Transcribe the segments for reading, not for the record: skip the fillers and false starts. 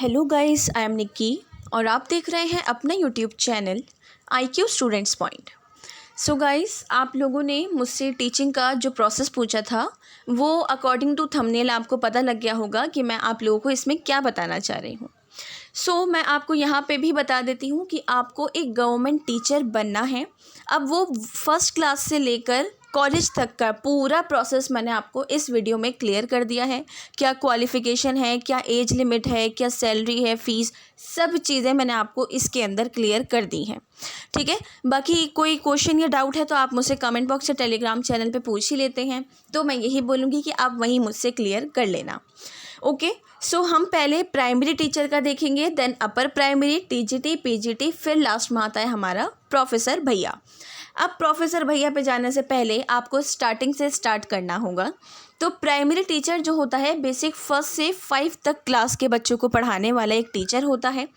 Hello guys, I am Nikki और आप देख रहे हैं अपना YouTube channel IQ students point. So guys, आप लोगों ने मुझसे टीचिंग का जो प्रोसेस पूछा था वो अकॉर्डिंग टू थंबनेल आपको पता लग गया होगा कि मैं आप लोगों को इसमें क्या बताना चाह रही हूँ। मैं आपको यहाँ पे भी बता देती हूँ कि आपको एक गवर्नमेंट टीचर बनना है। अब वो फर्स्ट क्लास से लेकर कॉलेज तक का पूरा प्रोसेस मैंने आपको इस वीडियो में क्लियर कर दिया है। क्या क्वालिफ़िकेशन है, क्या एज लिमिट है, क्या सैलरी है, फ़ीस, सब चीज़ें मैंने आपको इसके अंदर क्लियर कर दी हैं। ठीक है, बाकी कोई क्वेश्चन या डाउट है तो आप मुझसे कमेंट बॉक्स या टेलीग्राम चैनल पे पूछ ही लेते हैं, तो मैं यही बोलूँगी कि आप वहीं मुझसे क्लियर कर लेना। ओके, हम पहले प्राइमरी टीचर का देखेंगे, then upper primary, TGT, PGT, फिर लास्ट में आता है हमारा प्रोफेसर भैया। अब प्रोफेसर भैया पे जाने से पहले आपको स्टार्टिंग से स्टार्ट करना होगा। तो प्राइमरी टीचर जो होता है बेसिक 1 से 5 तक क्लास के बच्चों को पढ़ाने वाला एक टीचर होता है।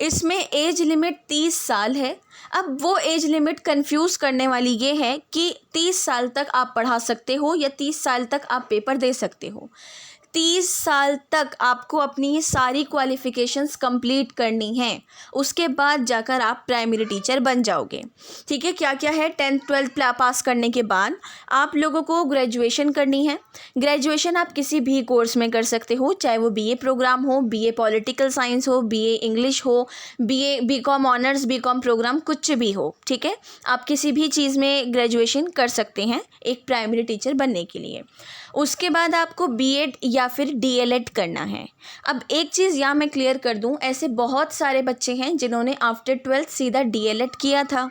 इसमें एज लिमिट 30 साल है। अब वो एज लिमिट कंफ्यूज करने वाली ये है कि 30 साल तक आप पढ़ा सकते हो या 30 साल तक आप पेपर दे सकते हो। 30 साल तक आपको अपनी ये सारी क्वालिफ़िकेशंस कंप्लीट करनी है, उसके बाद जाकर आप प्राइमरी टीचर बन जाओगे। ठीक है, क्या क्या है, 10th 12th पास करने के बाद आप लोगों को ग्रेजुएशन करनी है। ग्रेजुएशन आप किसी भी कोर्स में कर सकते हो, चाहे वो BA प्रोग्राम हो, BA पॉलिटिकल साइंस हो, BA इंग्लिश हो, BCom ऑनर्स, BCom प्रोग्राम, कुछ भी हो। ठीक है, आप किसी भी चीज़ में ग्रेजुएशन कर सकते हैं एक प्राइमरी टीचर बनने के लिए। उसके बाद आपको BEd या फिर DLEd करना है। अब एक चीज़ यहाँ मैं क्लियर कर दूँ, ऐसे बहुत सारे बच्चे हैं जिन्होंने आफ्टर 12th सीधा DLEd किया था।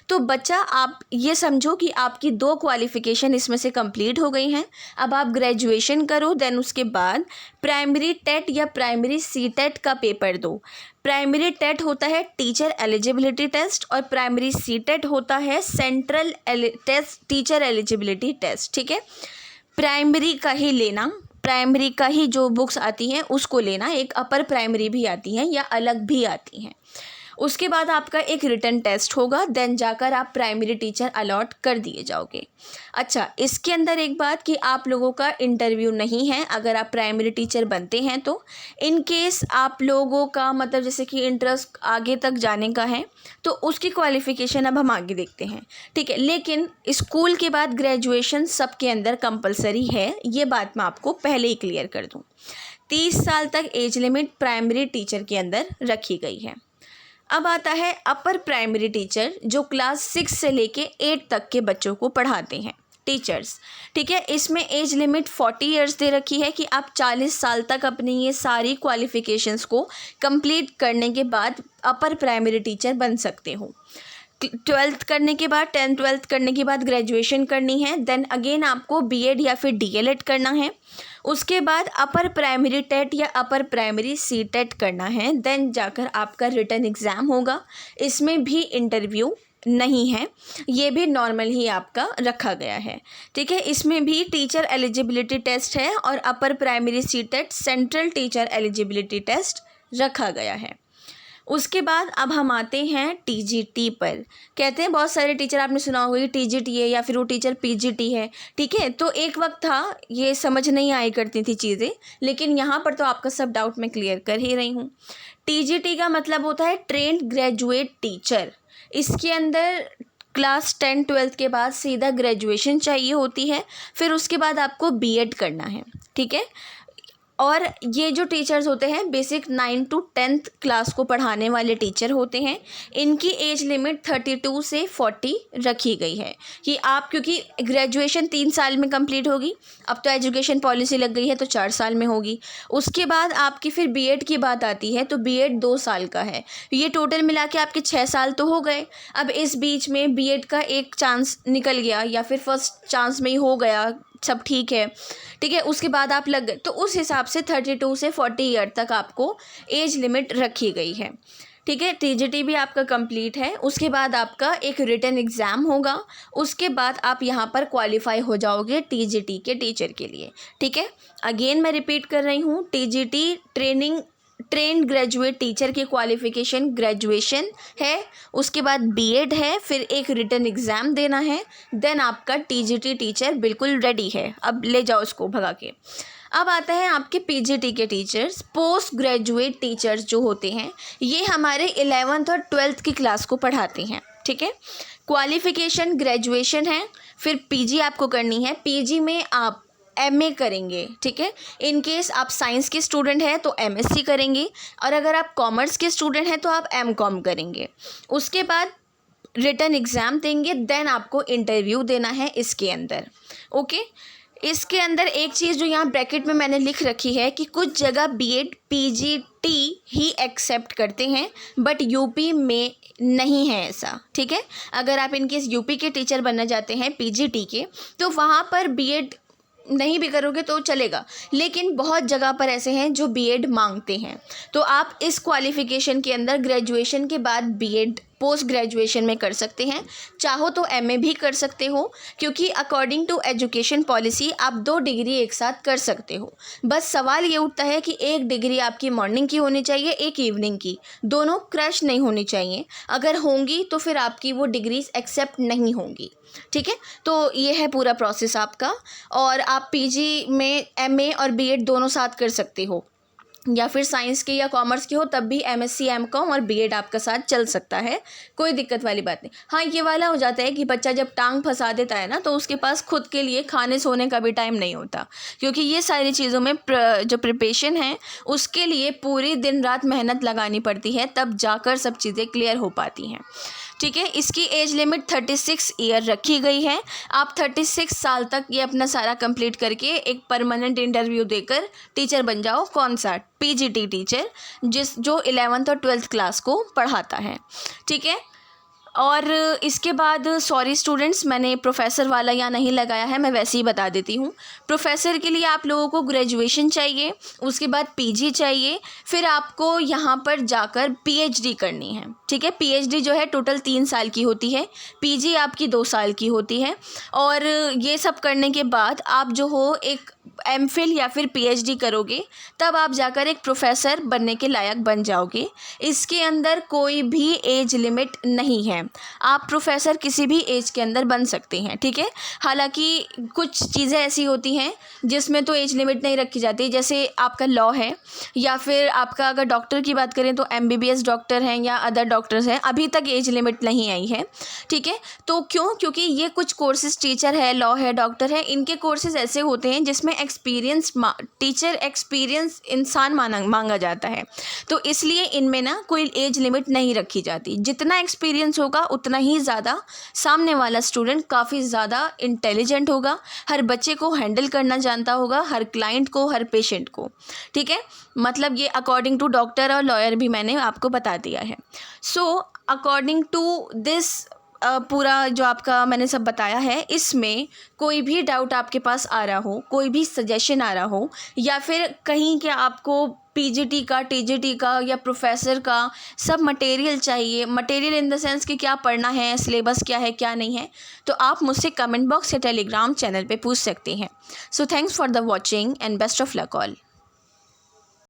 तो बच्चा, आप ये समझो कि आपकी 2 क्वालिफ़िकेशन इसमें से कंप्लीट हो गई हैं। अब आप ग्रेजुएशन करो, देन उसके बाद प्राइमरी टेट या प्राइमरी CTET का पेपर दो। प्राइमरी टेट होता है टीचर एलिजिबिलिटी टेस्ट और प्राइमरी CTET होता है central test teacher eligibility test. ठीक है, प्राइमरी का ही लेना, प्राइमरी का ही जो बुक्स आती हैं उसको लेना। एक अपर प्राइमरी भी आती हैं या अलग भी आती हैं। उसके बाद आपका एक रिटन टेस्ट होगा, देन जाकर आप प्राइमरी टीचर अलॉट कर दिए जाओगे। अच्छा, इसके अंदर एक बात कि आप लोगों का इंटरव्यू नहीं है अगर आप प्राइमरी टीचर बनते हैं तो। इन केस आप लोगों का मतलब जैसे कि इंटरेस्ट आगे तक जाने का है तो उसकी क्वालिफ़िकेशन अब हम आगे देखते हैं। ठीक है, लेकिन स्कूल के बाद ग्रेजुएशन सबके अंदर कंपलसरी है, ये बात मैं आपको पहले ही क्लियर कर दूँ। 30 साल तक एज लिमिट प्राइमरी टीचर के अंदर रखी गई है। अब आता है अपर प्राइमरी टीचर, जो क्लास 6 से लेके 8 तक के बच्चों को पढ़ाते हैं टीचर्स। ठीक है, इसमें एज लिमिट 40 इयर्स दे रखी है कि आप 40 साल तक अपनी ये सारी क्वालिफ़िकेशंस को कंप्लीट करने के बाद अपर प्राइमरी टीचर बन सकते हो। 12th करने के बाद 10th 12th करने के बाद ग्रेजुएशन करनी है, देन अगेन आपको BEd या फिर DLEd करना है। उसके बाद अपर प्राइमरी टेट या अपर प्राइमरी CTET करना है, देन जाकर आपका रिटन एग्ज़ाम होगा। इसमें भी इंटरव्यू नहीं है, ये भी नॉर्मल ही आपका रखा गया है। ठीक है, इसमें भी टीचर एलिजिबिलिटी टेस्ट है और upper primary CTET central teacher eligibility test रखा गया है। उसके बाद अब हम आते हैं TGT पर। कहते हैं बहुत सारे टीचर, आपने सुना होगा कि TGT है या फिर वो टीचर PGT है। ठीक है, तो एक वक्त था ये समझ नहीं आया करती थी चीज़ें, लेकिन यहाँ पर तो आपका सब डाउट मैं क्लियर कर ही रही हूँ। TGT का मतलब होता है ट्रेंड ग्रेजुएट टीचर। इसके अंदर क्लास 10 12th के बाद सीधा ग्रेजुएशन चाहिए होती है, फिर उसके बाद आपको BEd करना है। ठीक है, और ये जो टीचर्स होते हैं बेसिक 9 to 10th क्लास को पढ़ाने वाले टीचर होते हैं। इनकी एज लिमिट 32 से 40 रखी गई है कि आप, क्योंकि ग्रेजुएशन 3 साल में कंप्लीट होगी, अब तो एजुकेशन पॉलिसी लग गई है तो 4 साल में होगी। उसके बाद आपकी फिर BEd की बात आती है तो BEd 2 साल का है। ये टोटल मिला के आपके 6 साल तो हो गए। अब इस बीच में BEd का एक चांस निकल गया या फिर फर्स्ट चांस में ही हो गया, सब ठीक है। ठीक है, उसके बाद आप लग गए, तो उस हिसाब से 32 से 40 ईयर तक आपको एज लिमिट रखी गई है। ठीक है, TGT भी आपका कंप्लीट है। उसके बाद आपका एक रिटन एग्ज़ाम होगा, उसके बाद आप यहाँ पर क्वालिफाई हो जाओगे TGT के टीचर के लिए। ठीक है, अगेन मैं रिपीट कर रही हूँ, TGT ट्रेंड ग्रेजुएट टीचर की क्वालिफ़िकेशन ग्रेजुएशन है, उसके बाद BEd है, फिर एक रिटन एग्ज़ाम देना है, देन आपका TGT टीचर बिल्कुल रेडी है। अब ले जाओ इसको भगा के। अब आता है आपके पीजीटी के टीचर्स, पोस्ट ग्रेजुएट टीचर्स जो होते हैं, ये हमारे 11th और 12th की क्लास को पढ़ाते हैं, ठीक है। क्वालिफ़िकेशन ग्रेजुएशन है, फिर पीजी आपको करनी है, पीजी में आप एमए करेंगे, ठीक है। इन केस आप साइंस के स्टूडेंट हैं तो एमएससी करेंगे, और अगर आप कॉमर्स के स्टूडेंट हैं तो आप एमकॉम करेंगे। उसके बाद रिटन एग्ज़ाम देंगे, देन आपको इंटरव्यू देना है इसके अंदर, ओके। इसके अंदर एक चीज़ जो यहाँ ब्रैकेट में मैंने लिख रखी है कि कुछ जगह बीएड पीजीटी ही एक्सेप्ट करते हैं, बट यूपी में नहीं है ऐसा, ठीक है। अगर आप इनकेस यूपी के टीचर बनना चाहते हैं पीजीटी के, तो वहाँ पर बीएड नहीं भी करोगे तो चलेगा, लेकिन बहुत जगह पर ऐसे हैं जो बीएड मांगते हैं। तो आप इस क्वालिफ़िकेशन के अंदर ग्रेजुएशन के बाद बीएड पोस्ट ग्रेजुएशन में कर सकते हैं, चाहो तो एमए भी कर सकते हो, क्योंकि अकॉर्डिंग टू एजुकेशन पॉलिसी आप 2 डिग्री एक साथ कर सकते हो। बस सवाल ये उठता है कि एक डिग्री आपकी मॉर्निंग की होनी चाहिए, एक इवनिंग की, दोनों क्रश नहीं होनी चाहिए। अगर होंगी तो फिर आपकी वो डिग्रीज एक्सेप्ट नहीं होंगी, ठीक है। तो ये है पूरा प्रोसेस आपका, और आप पीजी में एमए और बीएड दोनों साथ कर सकते हो, या फिर साइंस के या कॉमर्स के हो तब भी एमएससी एमकॉम और बीएड आपका साथ चल सकता है, कोई दिक्कत वाली बात नहीं। हाँ, ये वाला हो जाता है कि बच्चा जब टांग फंसा देता है ना, तो उसके पास खुद के लिए खाने सोने का भी टाइम नहीं होता, क्योंकि ये सारी चीज़ों में जो प्रिपरेशन है उसके लिए पूरी दिन रात मेहनत लगानी पड़ती है, तब जाकर सब चीज़ें क्लियर हो पाती हैं, ठीक है। इसकी एज लिमिट 36 ईयर रखी गई है। आप 36 साल तक ये अपना सारा कंप्लीट करके एक परमानेंट इंटरव्यू देकर टीचर बन जाओ। कौन सा? पीजीटी टीचर, जो 11th और 12th क्लास को पढ़ाता है, ठीक है। और इसके बाद सॉरी स्टूडेंट्स, मैंने प्रोफेसर वाला यहाँ नहीं लगाया है, मैं वैसे ही बता देती हूँ। प्रोफेसर के लिए आप लोगों को ग्रेजुएशन चाहिए, उसके बाद पीजी चाहिए, फिर आपको यहाँ पर जाकर पीएचडी करनी है, ठीक है। पीएचडी जो है टोटल 3 साल की होती है, पीजी आपकी 2 साल की होती है। और ये सब करने के बाद आप जो हो एक एमफिल या फिर पीएचडी करोगे, तब आप जाकर एक प्रोफेसर बनने के लायक बन जाओगे। इसके अंदर कोई भी एज लिमिट नहीं है, आप प्रोफेसर किसी भी एज के अंदर बन सकते हैं, ठीक है। हालांकि कुछ चीज़ें ऐसी होती हैं जिसमें तो एज लिमिट नहीं रखी जाती, जैसे आपका लॉ है, या फिर आपका अगर डॉक्टर की बात करें तो एमबीबीएस डॉक्टर हैं या अदर डॉक्टर्स हैं, अभी तक एज लिमिट नहीं आई है, ठीक है। तो क्योंकि ये कुछ कोर्सेज, टीचर है, लॉ है, डॉक्टर है, इनके कोर्सेज ऐसे होते हैं जिसमें टीचर एक्सपीरियंस इंसान मांगा जाता है, तो इसलिए इनमें ना कोई एज लिमिट नहीं रखी जाती। जितना एक्सपीरियंस होगा उतना ही ज़्यादा सामने वाला स्टूडेंट काफ़ी ज़्यादा इंटेलिजेंट होगा, हर बच्चे को हैंडल करना जानता होगा, हर क्लाइंट को, हर पेशेंट को, ठीक है। मतलब ये अकॉर्डिंग टू डॉक्टर और लॉयर भी मैंने आपको बता दिया है। सो अकॉर्डिंग टू दिस पूरा जो आपका मैंने सब बताया है, इसमें कोई भी डाउट आपके पास आ रहा हो, कोई भी सजेशन आ रहा हो, या फिर कहीं के आपको पीजीटी का, टीजीटी का या प्रोफेसर का सब मटेरियल चाहिए, मटेरियल इन द सेंस कि क्या पढ़ना है, सिलेबस क्या है, क्या नहीं है, तो आप मुझसे कमेंट बॉक्स या टेलीग्राम चैनल पे पूछ सकते हैं। So thanks for the watching and best of luck all.